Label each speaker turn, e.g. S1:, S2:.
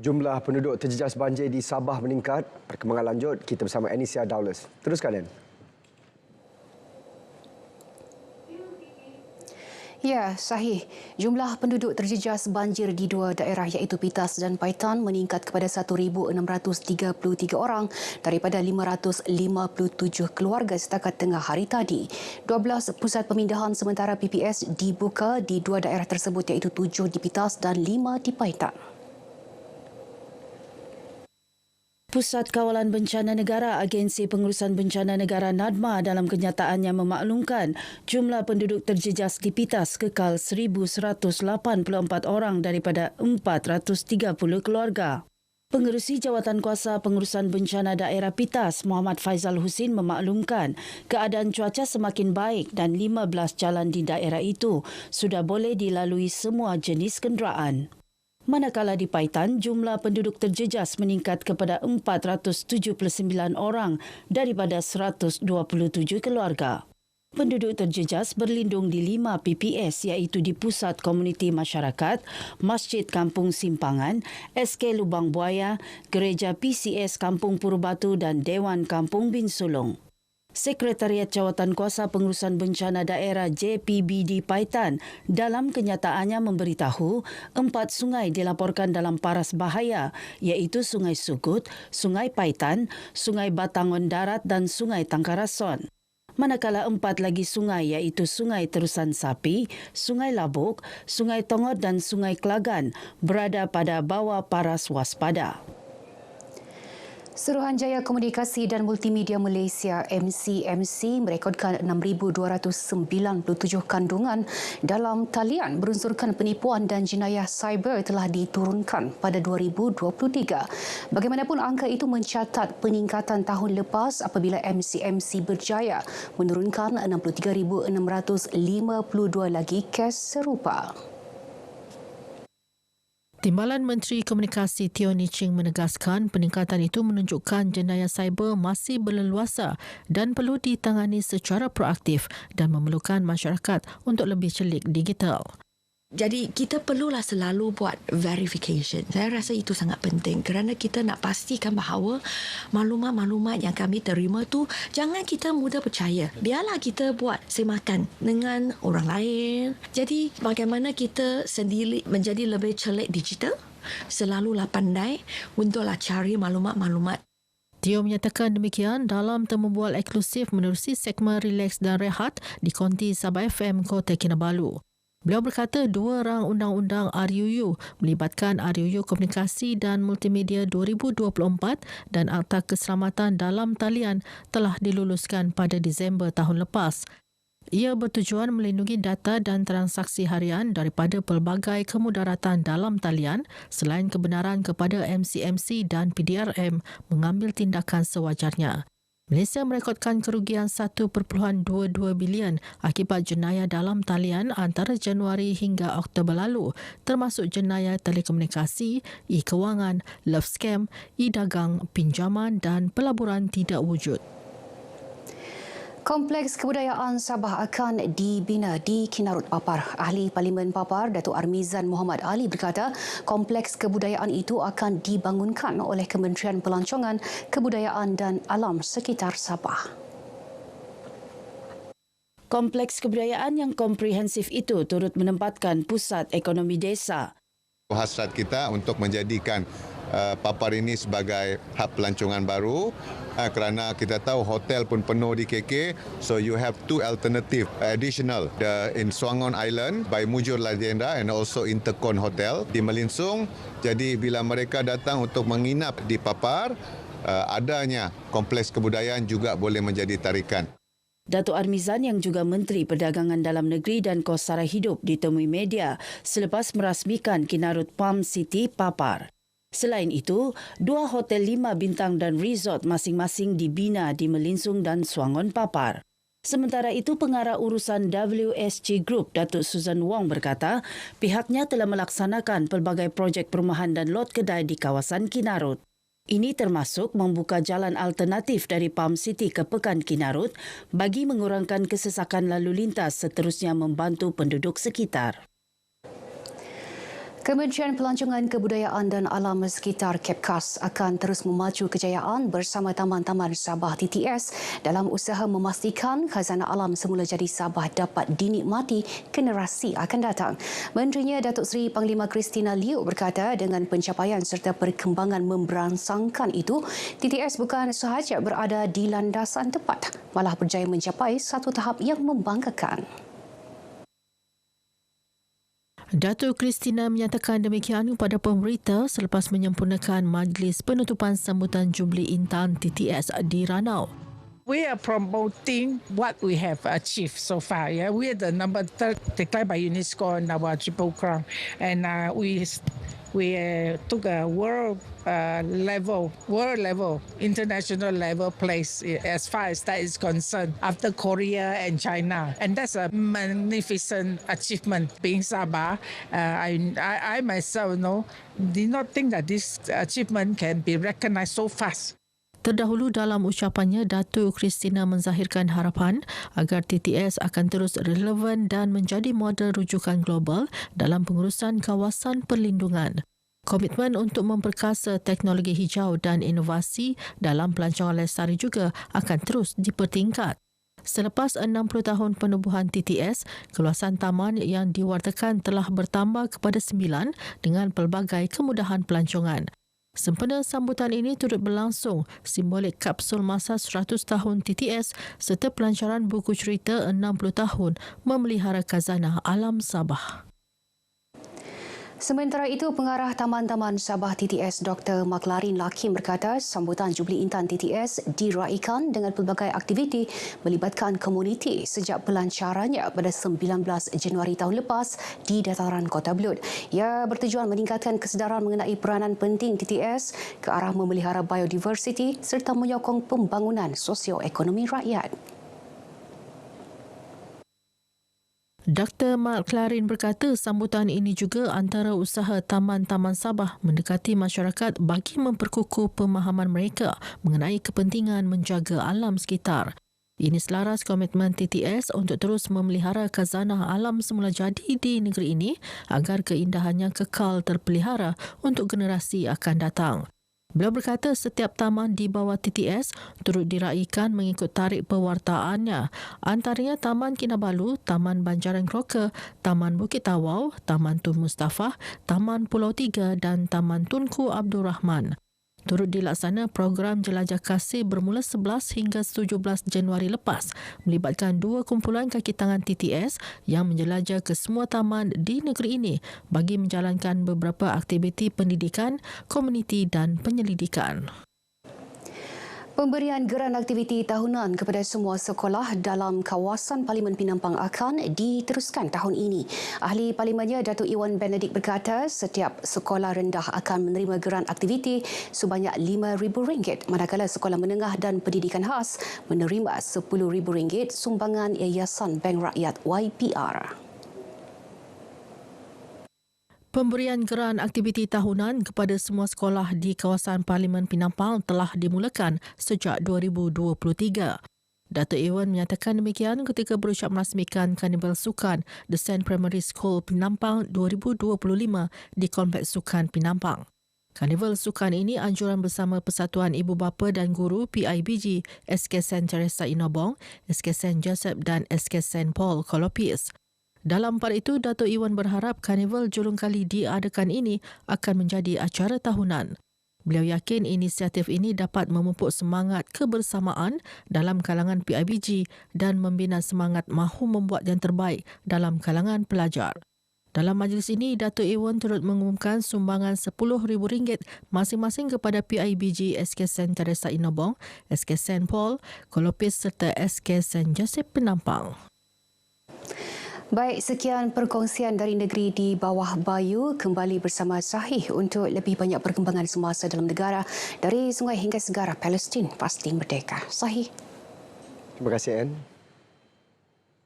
S1: Jumlah penduduk terjejas banjir di Sabah meningkat. Perkembangan lanjut, kita bersama Anisia Dowles. Teruskan, Ann.
S2: Ya, sahih. Jumlah penduduk terjejas banjir di dua daerah iaitu Pitas dan Paitan meningkat kepada 1,633 orang daripada 557 keluarga setakat tengah hari tadi. 12 pusat pemindahan sementara PPS dibuka di dua daerah tersebut iaitu 7 di Pitas dan 5 di Paitan. Pusat Kawalan Bencana Negara Agensi Pengurusan Bencana Negara NADMA dalam kenyataannya memaklumkan jumlah penduduk terjejas di Pitas kekal 1,184 orang daripada 430 keluarga. Pengerusi Jawatankuasa Pengurusan Bencana Daerah Pitas, Muhammad Faizal Husin memaklumkan keadaan cuaca semakin baik dan 15 jalan di daerah itu sudah boleh dilalui semua jenis kenderaan. Manakala di Paitan, jumlah penduduk terjejas meningkat kepada 479 orang daripada 127 keluarga. Penduduk terjejas berlindung di 5 PPS iaitu di Pusat Komuniti Masyarakat, Masjid Kampung Simpangan, SK Lubang Buaya, Gereja PCS Kampung Purubatu dan Dewan Kampung Bin Sulong. Sekretariat Jawatankuasa Pengurusan Bencana Daerah JPBD Paitan dalam kenyataannya memberitahu 4 sungai dilaporkan dalam paras bahaya iaitu Sungai Sugut, Sungai Paitan, Sungai Batangon Darat dan Sungai Tangkarason. Manakala 4 lagi sungai iaitu Sungai Terusan Sapi, Sungai Labuk, Sungai Tongot dan Sungai Kelagan berada pada bawah paras waspada. Suruhanjaya Komunikasi dan Multimedia Malaysia MCMC merekodkan 6,297 kandungan dalam talian berunsurkan penipuan dan jenayah cyber telah diturunkan pada 2023. Bagaimanapun angka itu mencatat peningkatan tahun lepas apabila MCMC berjaya menurunkan 63,652 lagi kes serupa.
S3: Timbalan Menteri Komunikasi Teo Nii Ching menegaskan peningkatan itu menunjukkan jenayah cyber masih berleluasa dan perlu ditangani secara proaktif dan memerlukan masyarakat untuk lebih celik digital.
S4: Jadi kita perlulah selalu buat verification. Saya rasa itu sangat penting kerana kita nak pastikan bahawa maklumat-maklumat yang kami terima tu jangan kita mudah percaya. Biarlah kita buat semakan dengan orang lain. Jadi bagaimana kita sendiri menjadi lebih celik digital, selalulah pandai untuklah cari maklumat-maklumat.
S3: Teo menyatakan demikian dalam temu bual eksklusif menerusi segmen Relax dan Rehat di Konti Sabah FM Kota Kinabalu. Beliau berkata 2 rang undang-undang RUU melibatkan RUU Komunikasi dan Multimedia 2024 dan Akta Keselamatan dalam Talian telah diluluskan pada Disember tahun lepas. Ia bertujuan melindungi data dan transaksi harian daripada pelbagai kemudaratan dalam talian selain kebenaran kepada MCMC dan PDRM mengambil tindakan sewajarnya. Malaysia merekodkan kerugian 1.22 bilion akibat jenayah dalam talian antara Januari hingga Oktober lalu, termasuk jenayah telekomunikasi, e-kewangan, love scam, e-dagang, pinjaman dan pelaburan tidak wujud.
S2: Kompleks Kebudayaan Sabah akan dibina di Kinarut Papar. Ahli Parlimen Papar, Datuk Armizan Muhammad Ali berkata, kompleks kebudayaan itu akan dibangunkan oleh Kementerian Pelancongan, Kebudayaan dan Alam sekitar Sabah. Kompleks kebudayaan yang komprehensif itu turut menempatkan pusat ekonomi desa.
S5: Hasrat kita untuk menjadikan Papar ini sebagai hub pelancongan baru kerana kita tahu hotel pun penuh di KK, so you have 2 alternative additional in Swangon Island by Mujur Lagenda and also Intercon Hotel di Melinsung. Jadi bila mereka datang untuk menginap di Papar, adanya kompleks kebudayaan juga boleh menjadi tarikan.
S2: Datuk Armizan yang juga Menteri Perdagangan Dalam Negeri dan Kos Sara Hidup ditemui media selepas merasmikan Kinarut Palm City Papar. Selain itu, 2 hotel 5 bintang dan resort masing-masing dibina di Melinsung dan Swangon Papar. Sementara itu, Pengarah Urusan WSG Group, Datuk Susan Wong berkata, pihaknya telah melaksanakan pelbagai projek perumahan dan lot kedai di kawasan Kinarut. Ini termasuk membuka jalan alternatif dari Palm City ke Pekan Kinarut bagi mengurangkan kesesakan lalu lintas seterusnya membantu penduduk sekitar.
S6: Kementerian Pelancongan Kebudayaan dan Alam Sekitar Kepkas akan terus memacu kejayaan bersama Taman-Taman Sabah TTS dalam usaha memastikan khazanah alam semula jadi Sabah dapat dinikmati generasi akan datang. Menterinya Datuk Seri Panglima Christina Liew berkata dengan pencapaian serta perkembangan memberangsangkan itu, TTS bukan sahaja berada di landasan tepat, malah berjaya mencapai satu tahap yang membanggakan.
S3: Datuk Christina menyatakan demikian kepada pemberita selepas menyempurnakan majlis penutupan sambutan Jubli Intan TTS di Ranau.
S7: We are promoting what we have achieved so far. Yeah, we are the number 3 declared by UNESCO in our Triple Crown, and we took a world level, international level place as far as that is concerned after Korea and China, and that's a magnificent achievement. Being Sabah, I myself did not think that this achievement can be recognized so fast.
S3: Terdahulu dalam ucapannya, Datuk Christina menzahirkan harapan agar TTS akan terus relevan dan menjadi model rujukan global dalam pengurusan kawasan perlindungan. Komitmen untuk memperkasa teknologi hijau dan inovasi dalam pelancongan lestari juga akan terus dipertingkat. Selepas 60 tahun penubuhan TTS, keluasan taman yang diwartakan telah bertambah kepada 9 dengan pelbagai kemudahan pelancongan. Sempena sambutan ini turut berlangsung simbolik kapsul masa 100 tahun TTS serta pelancaran buku cerita 60 tahun memelihara khazanah alam Sabah.
S6: Sementara itu, Pengarah Taman-Taman Sabah TTS Dr. Maklarin Lakim berkata sambutan Jubli Intan TTS diraikan dengan pelbagai aktiviti melibatkan komuniti sejak pelancarannya pada 19 Januari tahun lepas di dataran Kota Belud. Ia bertujuan meningkatkan kesedaran mengenai peranan penting TTS ke arah memelihara biodiversiti serta menyokong pembangunan sosioekonomi rakyat.
S3: Dr. Mark Clarin berkata sambutan ini juga antara usaha Taman-Taman Sabah mendekati masyarakat bagi memperkukuh pemahaman mereka mengenai kepentingan menjaga alam sekitar. Ini selaras komitmen TTS untuk terus memelihara khazanah alam semula jadi di negeri ini agar keindahannya kekal terpelihara untuk generasi akan datang. Beliau berkata setiap taman di bawah TTS turut diraikan mengikut tarikh pewartaannya, antaranya Taman Kinabalu, Taman Banjaran Keroka, Taman Bukit Tawau, Taman Tun Mustafah, Taman Pulau Tiga dan Taman Tunku Abdul Rahman. Turut dilaksana program Jelajah Kasih bermula 11 hingga 17 Januari lepas melibatkan 2 kumpulan kaki tangan TTS yang menjelajah ke semua taman di negeri ini bagi menjalankan beberapa aktiviti pendidikan, komuniti dan penyelidikan.
S6: Pemberian geran aktiviti tahunan kepada semua sekolah dalam kawasan Parlimen Penampang akan diteruskan tahun ini. Ahli Parlimennya Datuk Iwan Benedict berkata setiap sekolah rendah akan menerima geran aktiviti sebanyak RM5,000, manakala sekolah menengah dan pendidikan khas menerima RM10,000 sumbangan Yayasan Bank Rakyat YPR.
S3: Pemberian geran aktiviti tahunan kepada semua sekolah di kawasan Parlimen Penampang telah dimulakan sejak 2023. Datuk Iwan menyatakan demikian ketika berucap merasmikan Karnival Sukan The Saint Primary School Penampang 2025 di Kompleks Sukan Penampang. Karnival Sukan ini anjuran bersama Persatuan Ibu Bapa dan Guru PIBG, SK Saint Teresa Inobong, SK Saint Joseph dan SK Saint Paul Kolopis. Dalam pada itu, Datuk Iwan berharap Karnival julung kali diadakan ini akan menjadi acara tahunan. Beliau yakin inisiatif ini dapat memupuk semangat kebersamaan dalam kalangan PIBG dan membina semangat mahu membuat yang terbaik dalam kalangan pelajar. Dalam majlis ini, Datuk Iwan turut mengumumkan sumbangan RM10,000 masing-masing kepada PIBG SK Saint Teresa Inobong, SK Saint Paul Kolopis serta SK Saint Joseph Penampang.
S6: Baik, sekian perkongsian dari negeri di bawah Bayu. Kembali bersama Sahih untuk lebih banyak perkembangan semasa dalam negara dari sungai hingga segara Palestin pasti merdeka. Sahih.
S1: Terima kasih, Anne.